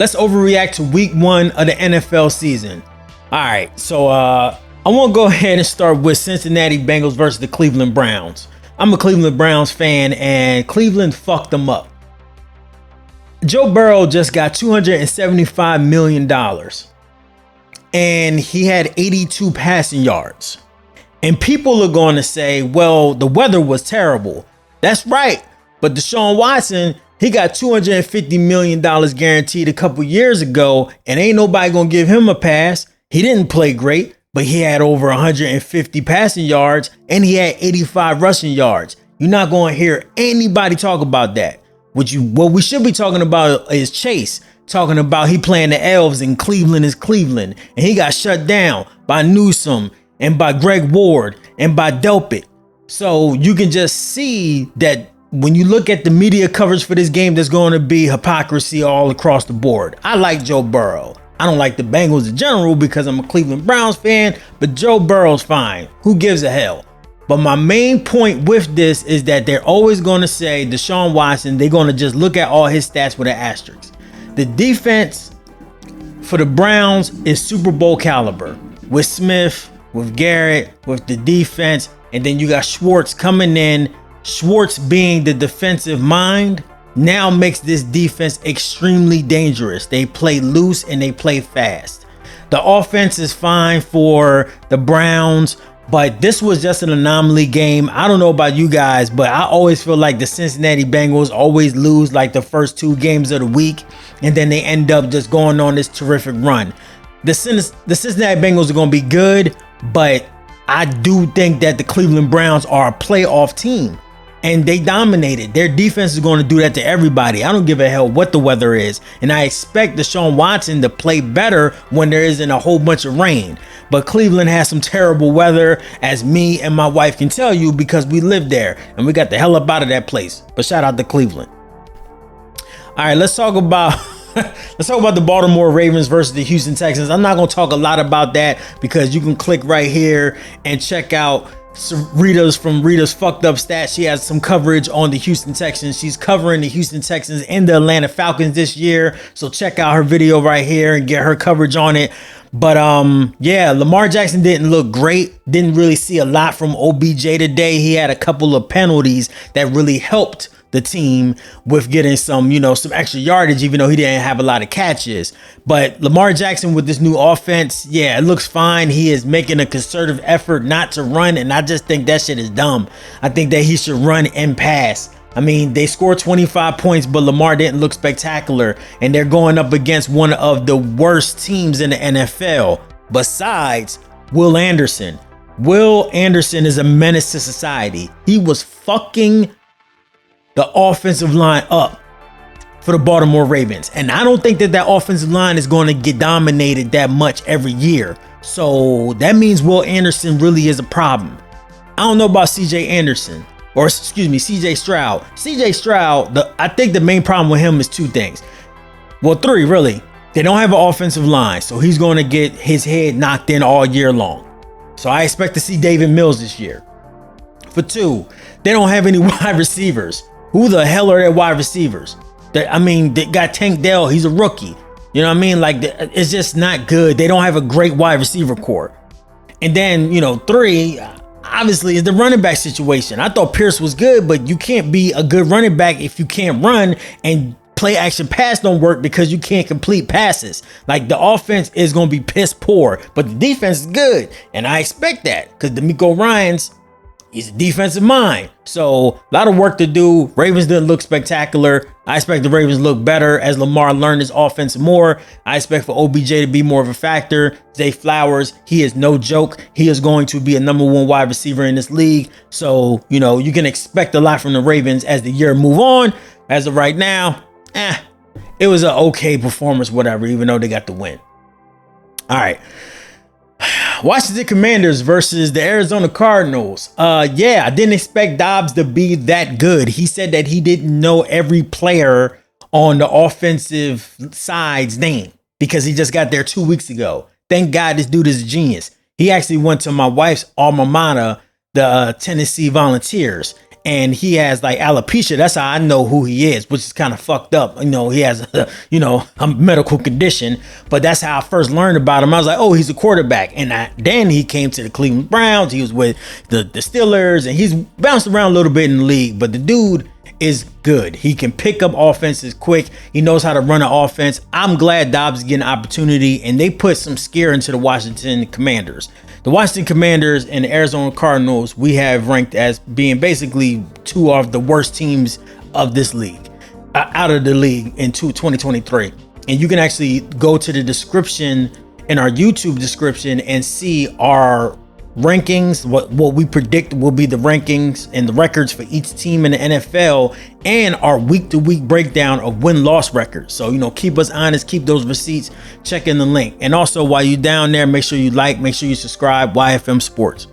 let's overreact to week 1 of the NFL season. All right, so I want to go ahead and start with Cincinnati Bengals versus the Cleveland Browns. I'm a Cleveland Browns fan, and Cleveland fucked them up. Joe Burrow just got $275 million, and he had 82 passing yards. And people are going to say, well, the weather was terrible. That's right, but Deshaun Watson, he got $250 million guaranteed a couple years ago, and ain't nobody going to give him a pass. He didn't play great, but he had over 150 passing yards, and he had 85 rushing yards. You're not going to hear anybody talk about that. What we should be talking about is Chase, talking about he playing the Elves and Cleveland is Cleveland, and he got shut down by Newsom and by Greg Ward and by Delpit. So you can just see that when you look at the media coverage for this game, there's going to be hypocrisy all across the board. I like Joe Burrow. I don't like the Bengals in general because I'm a Cleveland Browns fan, but Joe Burrow's fine. Who gives a hell? But my main point with this is that they're always going to say Deshaun Watson, they're going to just look at all his stats with an asterisk. The defense for the Browns is Super Bowl caliber with Smith, with Garrett, with the defense, and then you got Schwartz coming in. Schwartz being the defensive mind now makes this defense extremely dangerous. They play loose and they play fast. The offense is fine for the Browns, but this was just an anomaly game. I don't know about you guys, but I always feel like the Cincinnati Bengals always lose like the first 2 games of the week, and then they end up just going on this terrific run. The Cincinnati Bengals are going to be good, but I do think that the Cleveland Browns are a playoff team. And they dominated. Their defense is going to do that to everybody. I don't give a hell what the weather is. And I expect Deshaun Watson to play better when there isn't a whole bunch of rain. But Cleveland has some terrible weather, as me and my wife can tell you, because we live there and we got the hell up out of that place. But shout out to Cleveland. All right, let's talk about the Baltimore Ravens versus the Houston Texans. I'm not going to talk a lot about that because you can click right here and check out Rita's Fucked Up Stats. She has some coverage on the Houston Texans. She's covering the Houston Texans and the Atlanta Falcons this year. So check out her video right here and get her coverage on it. But yeah, Lamar Jackson didn't look great. Didn't really see a lot from OBJ today. He had a couple of penalties that really helped the team with getting some extra yardage, even though he didn't have a lot of catches. But Lamar Jackson with this new offense, yeah, it looks fine. He is making a concerted effort not to run, and I just think that shit is dumb. I think that he should run and pass. I mean, they scored 25 points, but Lamar didn't look spectacular, and they're going up against one of the worst teams in the NFL besides Will Anderson. Will Anderson is a menace to society. He was fucking the offensive line up for the Baltimore Ravens. And I don't think that offensive line is going to get dominated that much every year. So that means Will Anderson really is a problem. I don't know about CJ Stroud. CJ Stroud, I think the main problem with him is 2 things. Well, 3 really. They don't have an offensive line, so he's going to get his head knocked in all year long. So I expect to see David Mills this year. For 2, they don't have any wide receivers. Who the hell are their wide receivers? They got Tank Dell. He's a rookie. You know what I mean? Like, it's just not good. They don't have a great wide receiver core. And then, 3, obviously, is the running back situation. I thought Pierce was good, but you can't be a good running back if you can't run, and play action pass don't work because you can't complete passes. Like, the offense is going to be piss poor, but the defense is good. And I expect that because D'Amico Ryans, he's a defensive mind. So a lot of work to do. Ravens didn't look spectacular. I expect the Ravens look better as Lamar learned his offense more. I expect for OBJ to be more of a factor. Zay Flowers, he is no joke. He is going to be a number 1 wide receiver in this league. So, you can expect a lot from the Ravens as the year move on. As of right now, it was an okay performance, whatever, even though they got the win. All right. Washington Commanders versus the Arizona Cardinals. I didn't expect Dobbs to be that good. He said that he didn't know every player on the offensive side's name because he just got there 2 weeks ago. Thank God this dude is a genius. He actually went to my wife's alma mater, the Tennessee Volunteers, and he has like alopecia. That's how I know who he is, which is kind of fucked up. He has a medical condition, but that's how I first learned about him. I was like, oh, he's a quarterback. And then he came to the Cleveland Browns. He was with the Steelers, and he's bounced around a little bit in the league, but the dude is good. He can pick up offenses quick. He knows how to run an offense. I'm glad Dobbs is getting an opportunity, and they put some scare into the Washington Commanders. The Washington Commanders and the Arizona Cardinals, we have ranked as being basically two of the worst teams of this league, out of the league in 2023. And you can actually go to the description in our YouTube description and see our rankings, what we predict will be the rankings and the records for each team in the NFL, and our week-to-week breakdown of win-loss records. So, keep us honest, keep those receipts, check in the link. And also, while you're down there, make sure you make sure you subscribe, YFM Sports.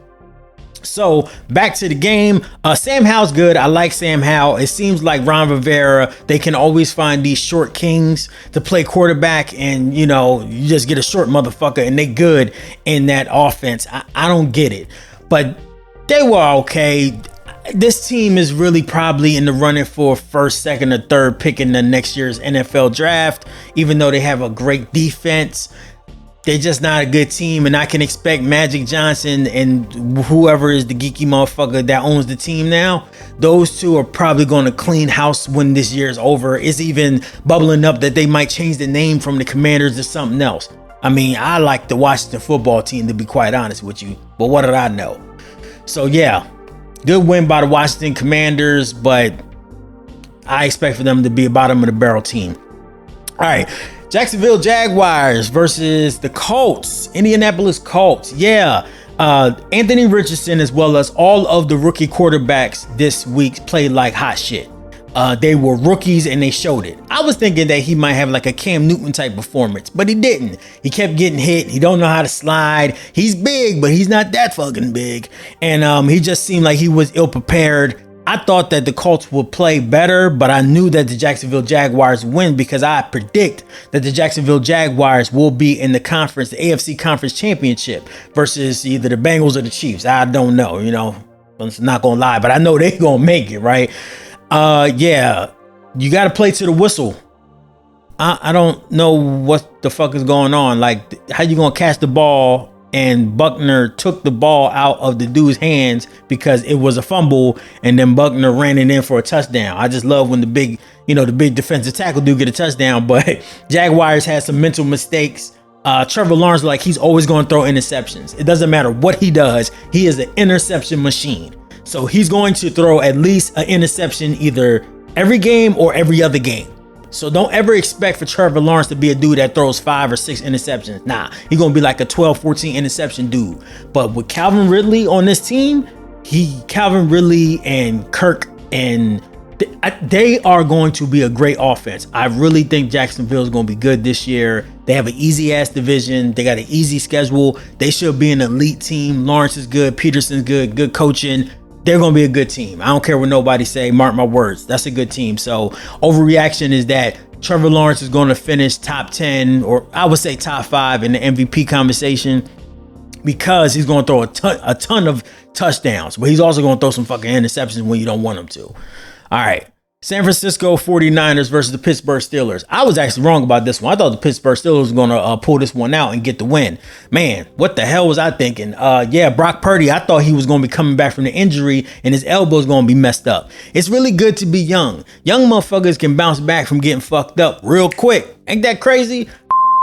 So back to the game. Sam Howell's good. I like Sam Howell. It seems like Ron Rivera, they can always find these short kings to play quarterback, and you just get a short motherfucker and they good in that offense. I don't get it, but they were okay. This team is really probably in the running for first, second, or third pick in the next year's NFL draft, even though they have a great defense. They're just not a good team, and I can expect Magic Johnson and whoever is the geeky motherfucker that owns the team now, those two are probably going to clean house when this year is over. It's even bubbling up that they might change the name from the Commanders to something else. I mean, I like the Washington football team, to be quite honest with you, but what did I know? So yeah, good win by the Washington Commanders, but I expect for them to be a bottom of the barrel team. All right. Jacksonville Jaguars versus the Colts, Indianapolis Colts. Yeah, Anthony Richardson, as well as all of the rookie quarterbacks this week, played like hot shit. They were rookies and they showed it. I was thinking that he might have like a Cam Newton type performance, but he didn't. He kept getting hit. He don't know how to slide. He's big, but he's not that fucking big. And he just seemed like he was ill prepared. I thought that the Colts would play better, but I knew that the Jacksonville Jaguars win because I predict that the Jacksonville Jaguars will be in the conference, the AFC Conference Championship versus either the Bengals or the Chiefs. I don't know, I'm not going to lie, but I know they're going to make it, right? Yeah, you got to play to the whistle. I don't know what the fuck is going on. Like, how you going to catch the ball? And Buckner took the ball out of the dude's hands because it was a fumble, and then Buckner ran it in for a touchdown. I just love when the big defensive tackle do get a touchdown, but Jaguars had some mental mistakes. Trevor Lawrence, like, he's always going to throw interceptions. It doesn't matter what he does. He is an interception machine. So he's going to throw at least an interception either every game or every other game. So don't ever expect for Trevor Lawrence to be a dude that throws 5 or 6 interceptions. Nah, he's going to be like a 12, 14 interception dude. But with Calvin Ridley on this team, Calvin Ridley and Kirk, and they are going to be a great offense. I really think Jacksonville is going to be good this year. They have an easy ass division. They got an easy schedule. They should be an elite team. Lawrence is good. Peterson's good coaching. They're going to be a good team. I don't care what nobody say. Mark my words. That's a good team. So overreaction is that Trevor Lawrence is going to finish top 10, or I would say top 5 in the MVP conversation, because he's going to throw a ton of touchdowns, but he's also going to throw some fucking interceptions when you don't want him to. All right. San Francisco 49ers versus the Pittsburgh Steelers. I was actually wrong about this one. I thought the Pittsburgh Steelers were going to pull this one out and get the win. Man, what the hell was I thinking? Yeah, Brock Purdy, I thought he was going to be coming back from the injury and his elbow is going to be messed up. It's really good to be young. Young motherfuckers can bounce back from getting fucked up real quick. Ain't that crazy?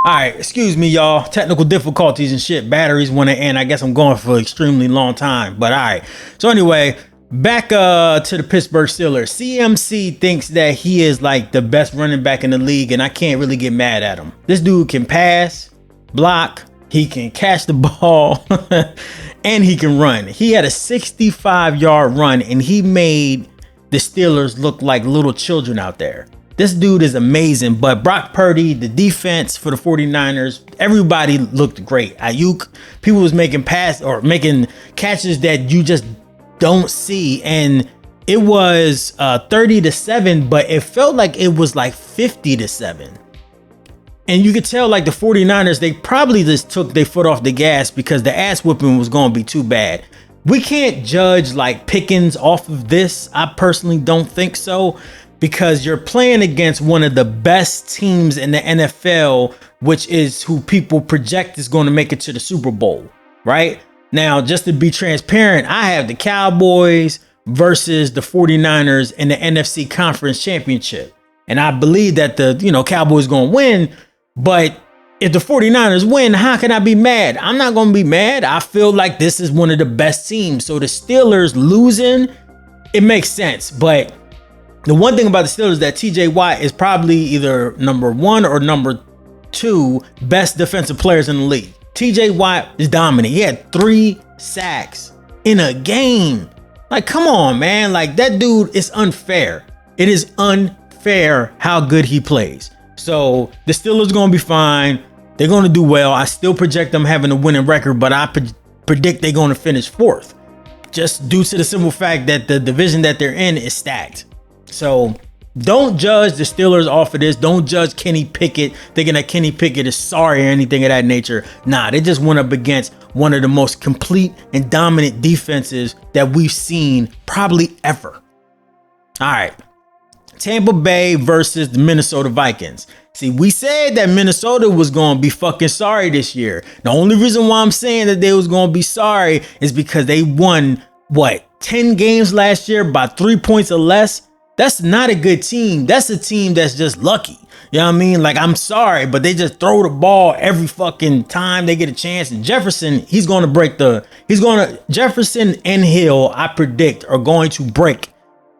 All right, excuse me, y'all. Technical difficulties and shit. Batteries want to end. I guess I'm going for an extremely long time, but all right. So anyway, back to the Pittsburgh Steelers. CMC thinks that he is like the best running back in the league, and I can't really get mad at him. This dude can pass, block, he can catch the ball, and he can run. He had a 65-yard run, and he made the Steelers look like little children out there. This dude is amazing, but Brock Purdy, the defense for the 49ers, everybody looked great. Ayuk, people was making making catches that you just don't see, and it was 30-7, but it felt like it was like 50-7. And you could tell like the 49ers, they probably just took their foot off the gas because the ass whooping was going to be too bad. we can't judge like Pickens off of this. I personally don't think so, because you're playing against one of the best teams in the NFL, which is who people project is going to make it to the Super Bowl, right? Now, just to be transparent, I have the Cowboys versus the 49ers in the NFC Conference Championship. And I believe that the, Cowboys going to win. But if the 49ers win, how can I be mad? I'm not going to be mad. I feel like this is one of the best teams. So the Steelers losing, it makes sense. But the one thing about the Steelers is that TJ Watt is probably either number 1 or number 2 best defensive players in the league. TJ Watt is dominant. He had 3 sacks in a game. Like, come on, man. Like, that dude is unfair. It is unfair how good he plays. So the Steelers going to be fine. They're going to do well. I still project them having a winning record, but I predict they're going to finish 4th, just due to the simple fact that the division that they're in is stacked. So don't judge the Steelers off of this. Don't judge Kenny Pickett thinking that Kenny Pickett is sorry or anything of that nature. Nah, they just went up against one of the most complete and dominant defenses that we've seen probably ever. All right. Tampa Bay versus the Minnesota Vikings. See, we said that Minnesota was going to be fucking sorry this year. The only reason why I'm saying that they was going to be sorry is because they won, 10 games last year by 3 points or less. That's not a good team. That's a team that's just lucky. You know what I mean? Like, I'm sorry, but they just throw the ball every fucking time they get a chance. And Jefferson, Jefferson and Hill, I predict, are going to break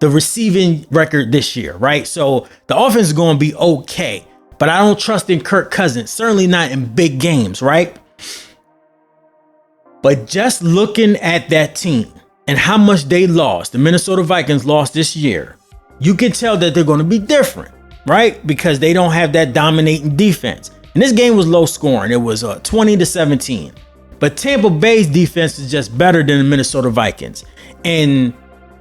the receiving record this year, right? So the offense is going to be okay, but I don't trust in Kirk Cousins, certainly not in big games, right? But just looking at that team and how much they lost, the Minnesota Vikings lost this year, you can tell that they're going to be different, right? Because they don't have that dominating defense. And this game was low scoring. It was 20-17. But Tampa Bay's defense is just better than the Minnesota Vikings. And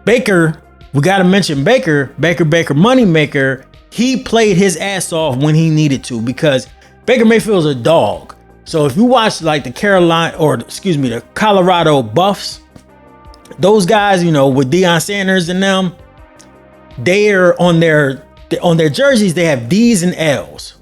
Baker, we got to mention Baker Moneymaker. He played his ass off when he needed to, because Baker Mayfield's a dog. So if you watch like the Colorado Buffs, those guys, with Deion Sanders and them, they're on their jerseys, they have D's and L's.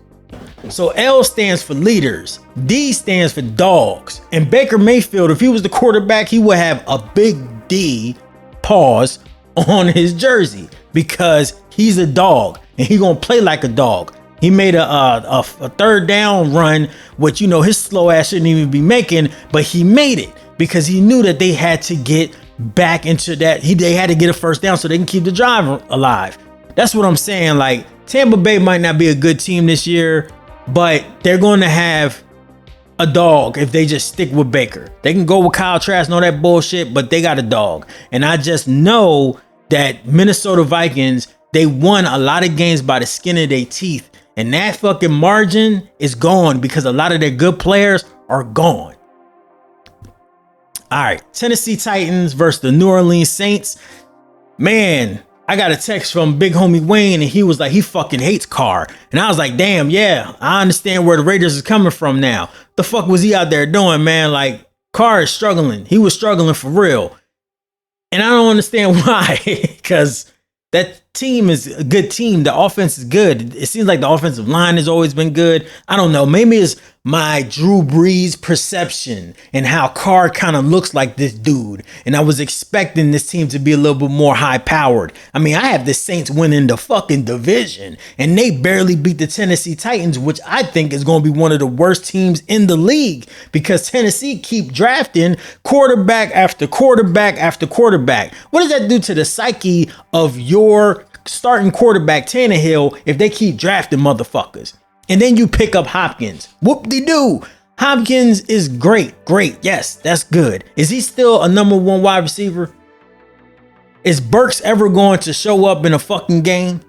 So L stands for leaders, D stands for dogs. And Baker Mayfield, if he was the quarterback, he would have a big D, pause, on his jersey, because he's a dog and he gonna play like a dog. He made a third down run, which his slow ass shouldn't even be making, but he made it because he knew that they had to get back into that. They had to get a first down so they can keep the drive alive. That's what I'm saying. Like, Tampa Bay might not be a good team this year, but they're going to have a dog if they just stick with Baker. They can go with Kyle Trask and all that bullshit, but they got a dog. And I just know that Minnesota Vikings, they won a lot of games by the skin of their teeth. And that fucking margin is gone because a lot of their good players are gone. All right, Tennessee Titans versus the New Orleans Saints. Man, I got a text from big homie Wayne, and he was like, he fucking hates Carr. And I was like, damn, yeah, I understand where the Raiders is coming from now. The fuck was he out there doing, man? Like, Carr is struggling. He was struggling for real. And I don't understand why, because that team is a good team. The offense is good. It seems like the offensive line has always been good. I don't know. Maybe it's my Drew Brees perception and how Carr kind of looks like this dude. And I was expecting this team to be a little bit more high powered. I mean, I have the Saints winning the fucking division, and they barely beat the Tennessee Titans, which I think is going to be one of the worst teams in the league, because Tennessee keep drafting quarterback after quarterback after quarterback. What does that do to the psyche of your starting quarterback, Tannehill, if they keep drafting motherfuckers? And then you pick up Hopkins. Whoop-de-doo. Hopkins is great. Yes, that's good. Is he still a number 1 wide receiver? Is Burks ever going to show up in a fucking game?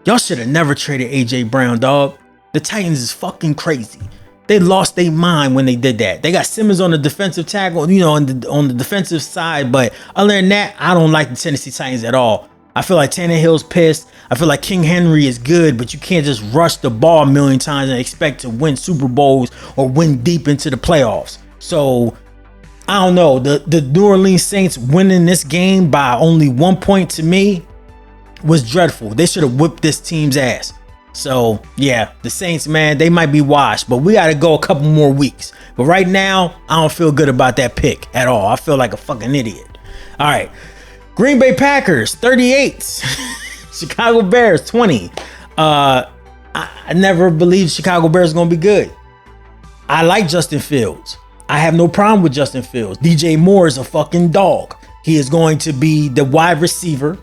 Y'all should have never traded AJ Brown, dog. The Titans is fucking crazy. They lost their mind when they did that. They got Simmons on the defensive tackle, on the defensive side. But other than that, I don't like the Tennessee Titans at all. I feel like Tannehill's pissed. I feel like King Henry is good, but you can't just rush the ball a million times and expect to win Super Bowls or win deep into the playoffs. So I don't know. The New Orleans Saints winning this game by only 1 point to me was dreadful. They should have whipped this team's ass. So yeah, the Saints, man, they might be washed, but we got to go a couple more weeks. But right now, I don't feel good about that pick at all. I feel like a fucking idiot. All right. Green Bay Packers, 38. Chicago Bears, 20. I never believed Chicago Bears going to be good. I like Justin Fields. I have no problem with Justin Fields. DJ Moore is a fucking dog. He is going to be the wide receiver,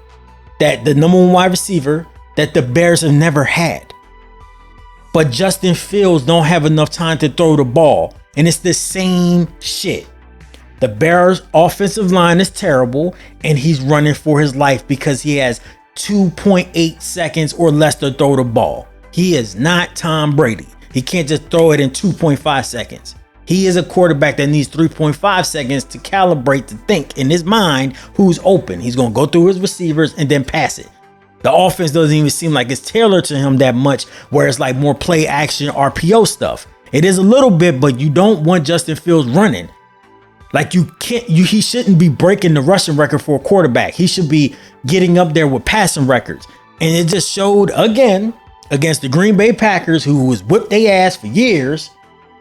the number one wide receiver that the Bears have never had. But Justin Fields don't have enough time to throw the ball. And it's the same shit. The Bears offensive line is terrible, and he's running for his life because he has 2.8 seconds or less to throw the ball. He is not Tom Brady. He can't just throw it in 2.5 seconds. He is a quarterback that needs 3.5 seconds to calibrate, to think in his mind who's open. He's going to go through his receivers and then pass it. The offense doesn't even seem like it's tailored to him that much, where it's like more play action RPO stuff. It is a little bit, but you don't want Justin Fields running. Like he shouldn't be breaking the rushing record for a quarterback. He should be getting up there with passing records. And it just showed again against the Green Bay Packers, who was whipped their ass for years.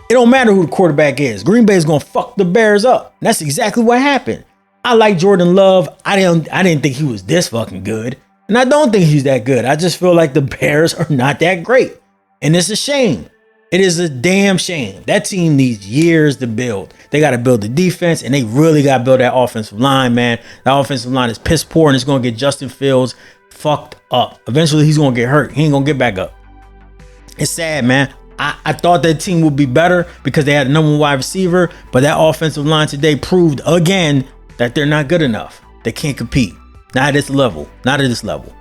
It don't matter who the quarterback is. Green Bay is going to fuck the Bears up. And that's exactly what happened. I like Jordan Love. I didn't think he was this fucking good. And I don't think he's that good. I just feel like the Bears are not that great. And it's a shame. It is a damn shame. That team needs years to build. They got to build the defense, and they really got to build that offensive line, man. That offensive line is piss poor, and it's going to get Justin Fields fucked up. Eventually, he's going to get hurt. He ain't going to get back up. It's sad, man. I thought that team would be better because they had a number one wide receiver, but that offensive line today proved again that they're not good enough. They can't compete. Not at this level. Not at this level.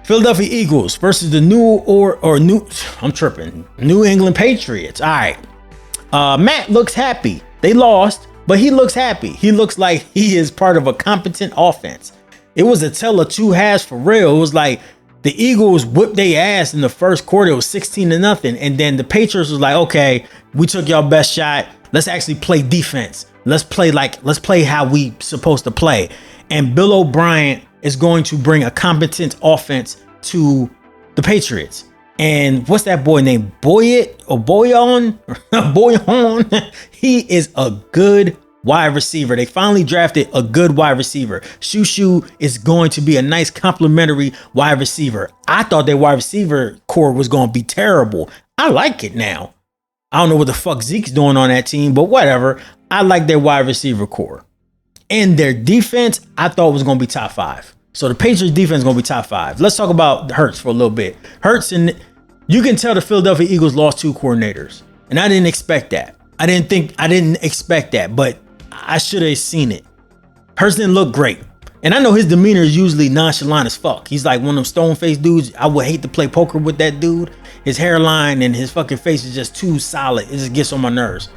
Philadelphia Eagles versus the New England Patriots. All right. Matt looks happy. They lost, but he looks happy. He looks like he is part of a competent offense. It was a tale of two halves for real. It was like the Eagles whipped their ass in the first quarter. It was 16-0. And then the Patriots was like, okay, we took y'all best shot. Let's actually play defense. Let's play how we supposed to play. And Bill O'Brien is going to bring a competent offense to the Patriots. And what's that boy named? Boyan? Boyan. He is a good wide receiver. They finally drafted a good wide receiver. Shushu is going to be a nice complimentary wide receiver. I thought their wide receiver core was going to be terrible. I like it now. I don't know what the fuck Zeke's doing on that team, but whatever. I like their wide receiver core. And their defense, I thought was going to be top 5. So the Patriots defense is going to be top 5. Let's talk about Hurts for a little bit. Hurts, and you can tell the Philadelphia Eagles lost 2 coordinators. And I didn't expect that. I didn't expect that, but I should have seen it. Hurts didn't look great. And I know his demeanor is usually nonchalant as fuck. He's like one of them stone-faced dudes. I would hate to play poker with that dude. His hairline and his fucking face is just too solid. It just gets on my nerves.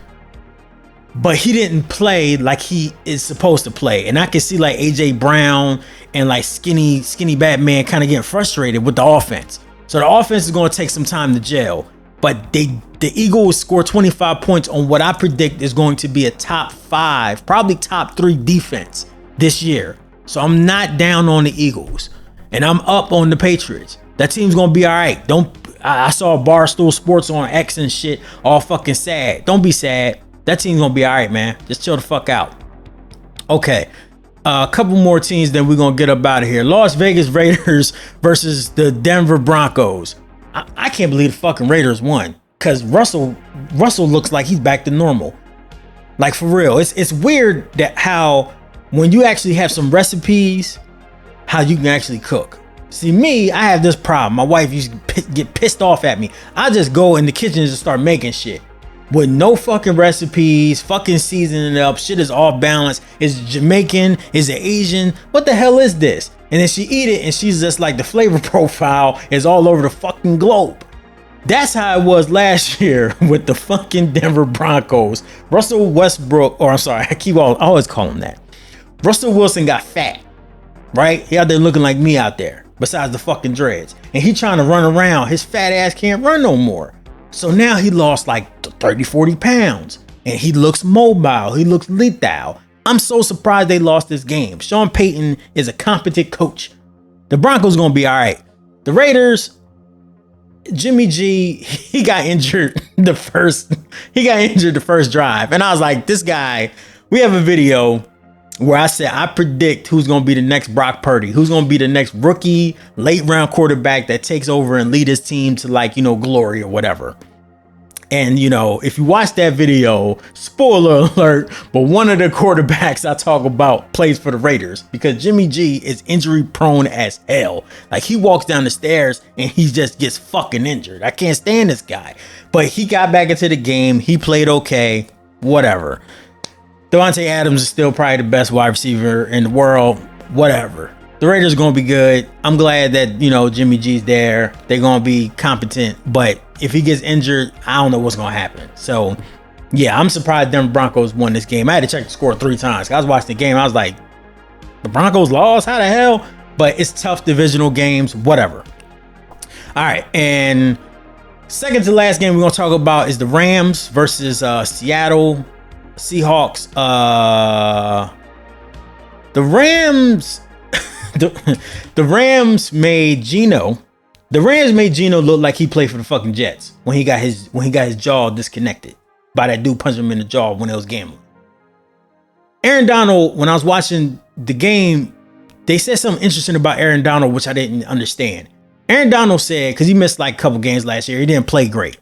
But he didn't play like he is supposed to play. And I can see like AJ Brown and like skinny Batman kind of getting frustrated with the offense. So the offense is going to take some time to gel. But the Eagles score 25 points on what I predict is going to be a top 5, probably top 3 defense this year. So I'm not down on the Eagles. And I'm up on the Patriots. That team's going to be all right. I saw Barstool Sports on X and shit all fucking sad. Don't be sad. That team's gonna be all right, man. Just chill the fuck out. Okay. A couple more teams, then we're gonna get up out of here. Las Vegas Raiders versus the Denver Broncos. I can't believe the fucking Raiders won. Because Russell looks like he's back to normal. Like, for real. It's weird that how when you actually have some recipes, how you can actually cook. See, me, I have this problem. My wife used to get pissed off at me. I just go in the kitchen and just start making shit. With no fucking recipes, fucking seasoning it up, shit is all balanced. Is it Jamaican? Is it Asian? What the hell is this? And then she eat it and she's just like the flavor profile is all over the fucking globe. That's how it was last year with the fucking Denver Broncos. Russell Westbrook, or I'm sorry, I always call him that. Russell Wilson got fat, right? He out there looking like me out there, besides the fucking dreads. And he trying to run around. His fat ass can't run no more. So now he lost like 30, 40 pounds. and he looks mobile. He looks lethal. I'm so surprised they lost this game. Sean Payton is a competent coach. The Broncos gonna be all right. The Raiders, Jimmy G, he got injured the first drive. And I was like, this guy, we have a video where I said, I predict who's going to be the next Brock Purdy, who's going to be the next rookie late round quarterback that takes over and lead his team to, like, glory or whatever. And, if you watch that video, spoiler alert, but one of the quarterbacks I talk about plays for the Raiders because Jimmy G is injury prone as hell. Like, he walks down the stairs and he just gets fucking injured. I can't stand this guy. But he got back into the game. He played okay, whatever. Devontae Adams is still probably the best wide receiver in the world, whatever. The Raiders are going to be good. I'm glad that, Jimmy G's there. They're going to be competent. But if he gets injured, I don't know what's going to happen. So, yeah, I'm surprised them Broncos won this game. I had to check the score 3 times. I was watching the game. I was like, the Broncos lost? How the hell? But it's tough divisional games, whatever. All right. And second to last game we're going to talk about is the Rams versus Seattle Seahawks. The Rams... The Rams made Geno look like he played for the fucking Jets when he got his jaw disconnected by that dude punching him in the jaw when it was gambling. Aaron Donald, when I was watching the game, they said something interesting about Aaron Donald, which I didn't understand. Aaron Donald said, because he missed like a couple games last year, he didn't play great.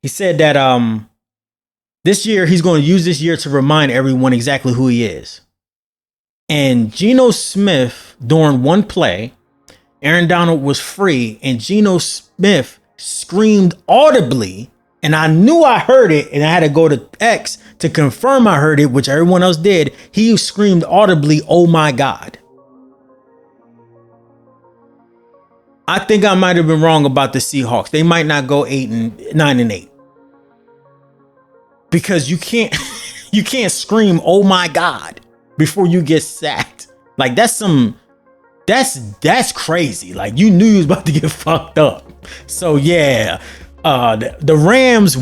He said that this year he's going to use this year to remind everyone exactly who he is. And Geno Smith, during one play, Aaron Donald was free and Geno Smith screamed audibly. And I knew I heard it and I had to go to X to confirm I heard it, which everyone else did. He screamed audibly, "Oh my God." I think I might have been wrong about the Seahawks. They might not go 9-8. Because you can't scream, "Oh my God," before you get sacked. Like that's crazy. Like you knew you was about to get fucked up. So yeah, the Rams,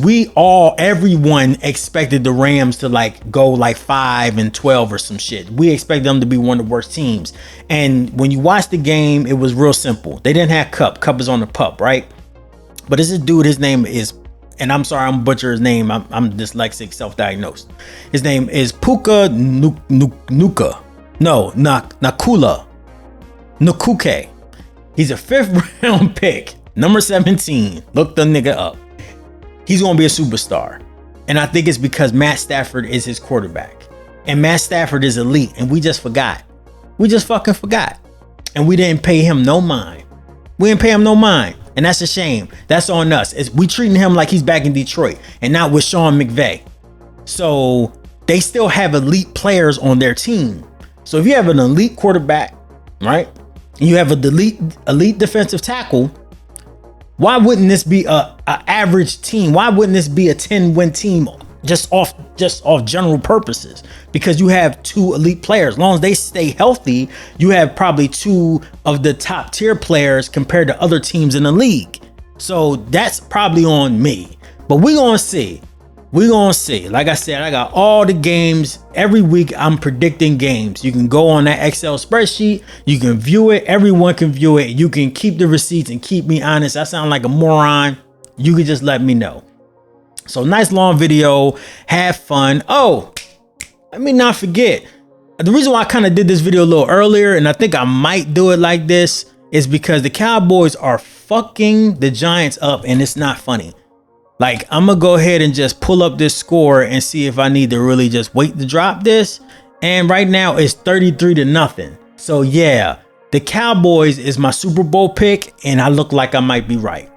everyone expected the Rams to like go like 5-12 or some shit. We expect them to be one of the worst teams. And when you watch the game, it was real simple. They didn't have Cup. Cup is on the pup, right? But this dude, his name is, and I'm sorry, I'm butcher his name. I'm dyslexic, self-diagnosed. His name is Puka Nuka. No, Nakula. Nukuke. He's a 5th round pick, number 17. Look the nigga up. He's going to be a superstar. And I think it's because Matt Stafford is his quarterback. And Matt Stafford is elite. And we just forgot. We just fucking forgot. And we didn't pay him no mind. We didn't pay him no mind. And that's a shame. That's on us. We treating him like he's back in Detroit and not with Sean McVay. So they still have elite players on their team. So if you have an elite quarterback, right, and you have an elite defensive tackle, why wouldn't this be a average team? Why wouldn't this be a 10-win team just off general purposes? Because you have 2 elite players. As long as they stay healthy, you have probably 2 of the top tier players compared to other teams in the league. So that's probably on me. But we're going to see. We're going to see. Like I said, I got all the games. Every week I'm predicting games. You can go on that Excel spreadsheet. You can view it. Everyone can view it. You can keep the receipts and keep me honest. I sound like a moron. You can just let me know. So nice long video. Have fun. Oh, let me not forget. The reason why I kind of did this video a little earlier, and I think I might do it like this, is because the Cowboys are fucking the Giants up and it's not funny. Like, I'm going to go ahead and just pull up this score and see if I need to really just wait to drop this. And right now it's 33-0. So yeah, the Cowboys is my Super Bowl pick and I look like I might be right.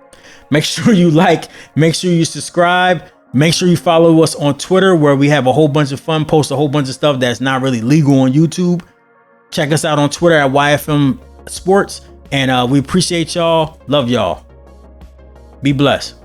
Make sure you like, make sure you subscribe. Make sure you follow us on Twitter where we have a whole bunch of fun, post a whole bunch of stuff that's not really legal on YouTube. Check us out on Twitter at YFM Sports. And we appreciate y'all. Love y'all. Be blessed.